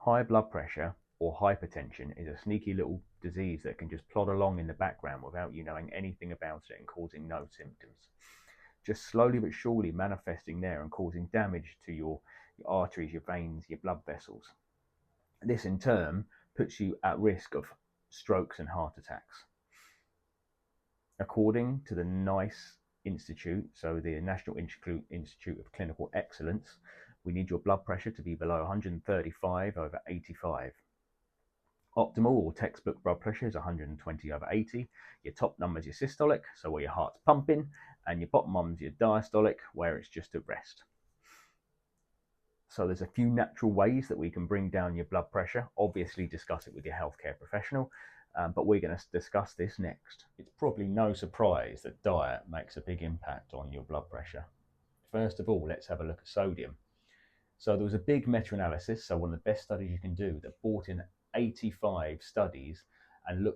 High blood pressure or hypertension is a sneaky little disease that can just plod along in the background without you knowing anything about it and causing no symptoms. Just slowly but surely manifesting there and causing damage to your arteries, your veins, your blood vessels. This in turn puts you at risk of strokes and heart attacks. According to the NICE Institute, so the National Institute of Clinical Excellence, we need your blood pressure to be below 135/85. Optimal or textbook blood pressure is 120/80. Your top number is your systolic, so where your heart's pumping, and your bottom one is your diastolic, where it's just at rest. So there's a few natural ways that we can bring down your blood pressure. Obviously discuss it with your healthcare professional, but we're going to discuss this next. It's probably no surprise that diet makes a big impact on your blood pressure. First of all, let's have a look at sodium. So there was a big meta-analysis, so one of the best studies you can do, that brought in 85 studies and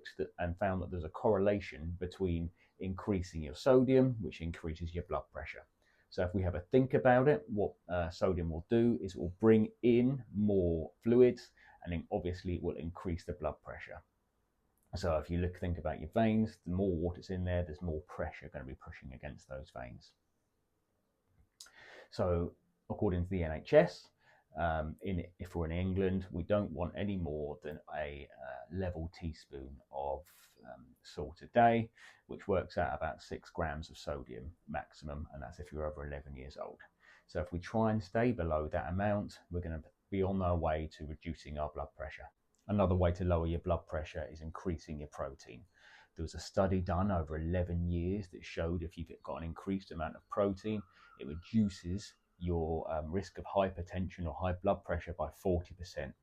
found that there's a correlation between increasing your sodium, which increases your blood pressure. So if we have a think about it, what sodium will do is it will bring in more fluids, and then obviously it will increase the blood pressure. So if you think about your veins, the more water's in there, there's more pressure going to be pushing against those veins. So according to the NHS, if we're in England, we don't want any more than a level teaspoon of salt a day, which works out about 6 grams of sodium maximum, and that's if you're over 11 years old. So if we try and stay below that amount, we're going to be on our way to reducing our blood pressure. Another way to lower your blood pressure is increasing your protein. There was a study done over 11 years that showed if you've got an increased amount of protein, it reduces your risk of hypertension or high blood pressure by 40%.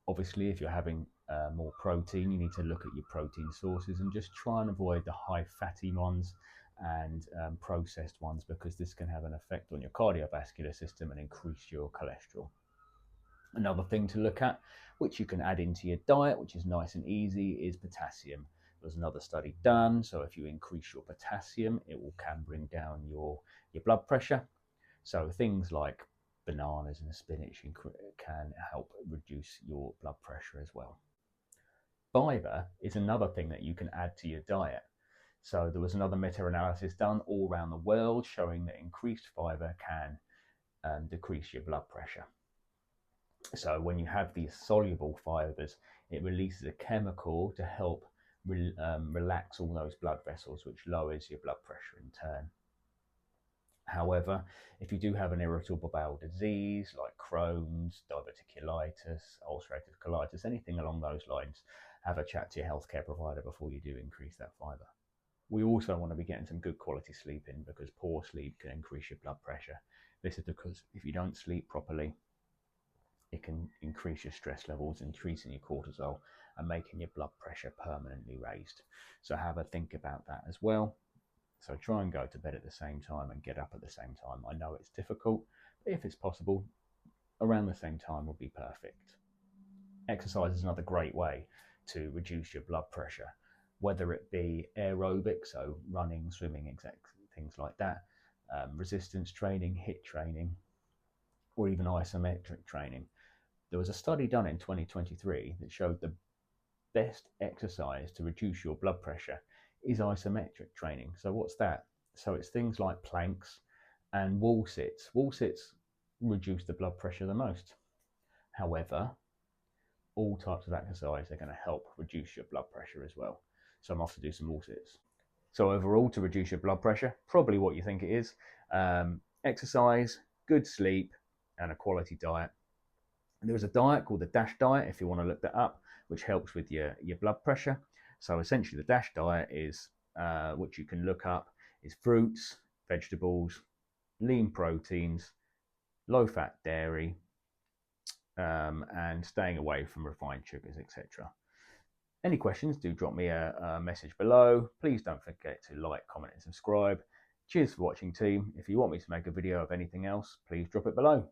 Obviously, if you're having more protein, you need to look at your protein sources and just try and avoid the high fatty ones and processed ones, because this can have an effect on your cardiovascular system and increase your cholesterol. Another thing to look at, which you can add into your diet, which is nice and easy, is potassium. There's another study done, so if you increase your potassium, it can bring down your blood pressure. So things like bananas and spinach can help reduce your blood pressure as well. Fiber is another thing that you can add to your diet. So there was another meta-analysis done all around the world showing that increased fiber can decrease your blood pressure. So when you have these soluble fibers, it releases a chemical to help relax all those blood vessels, which lowers your blood pressure in turn. However, if you do have an irritable bowel disease like Crohn's, diverticulitis, ulcerative colitis, anything along those lines, have a chat to your healthcare provider before you do increase that fiber. We also want to be getting some good quality sleep in, because poor sleep can increase your blood pressure. This is because if you don't sleep properly, it can increase your stress levels, increasing your cortisol and making your blood pressure permanently raised. So have a think about that as well. So try and go to bed at the same time and get up at the same time. I know it's difficult, but if it's possible, around the same time would be perfect. Exercise is another great way to reduce your blood pressure, whether it be aerobic, so running, swimming, things like that, resistance training, HIIT training, or even isometric training. There was a study done in 2023 that showed the best exercise to reduce your blood pressure is isometric training. So what's that? So it's things like planks and wall sits. Wall sits reduce the blood pressure the most. However, all types of exercise are going to help reduce your blood pressure as well. So I'm off to do some wall sits. So overall, to reduce your blood pressure, probably what you think it is, exercise, good sleep, and a quality diet. There's a diet called the DASH diet, if you want to look that up, which helps with your blood pressure. So essentially the DASH diet is, which you can look up, is fruits, vegetables, lean proteins, low-fat dairy, and staying away from refined sugars, etc. Any questions, do drop me a message below. Please don't forget to like, comment, and subscribe. Cheers for watching, team. If you want me to make a video of anything else, please drop it below.